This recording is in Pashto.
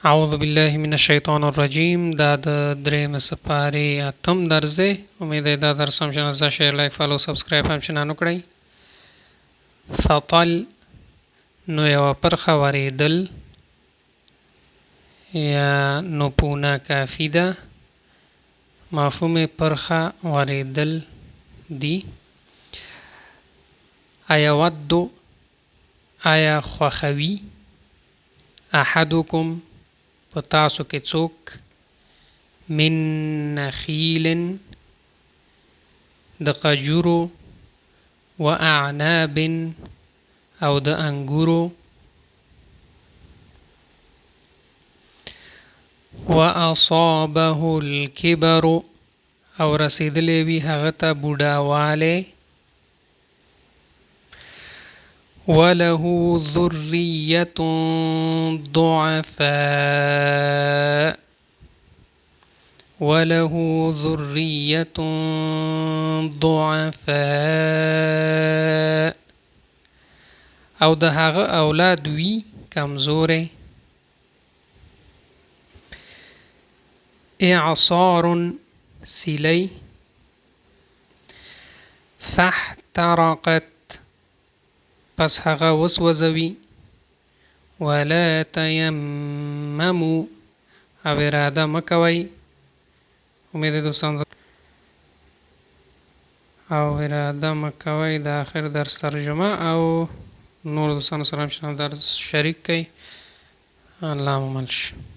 اعوذ بالله من الشیطان الرجیم دا د درېم سپارې اتم درس دی. امید ده دا درس هم شنه شیر لایک فالو سبسکرایب هم شنه کړئ. فطل نو یو پرخه وریدل یا نپونه کافی ده. مفهوم پرخه وریدل دی. ایود آیا خوخوي احدکم پتاسو کې څوک من نخیل د قجورو و اعناب او د انګورو و اصابه الكبر او رسیدلی وي هغه ته بوډاوالی وله ذریة ضعفاء وله ذریة ضعفاء او د هغه اولاد وي کمزوری. اعصار سیلی فاحترقت پس هغه وسوځوي. ولا تیمموا او اراده مکوئ. امید دوستان او اراده مکوئ د آخر درس ترجمه او نور دوستانو سره هم درس شریک کړئ. الله مو مل شه.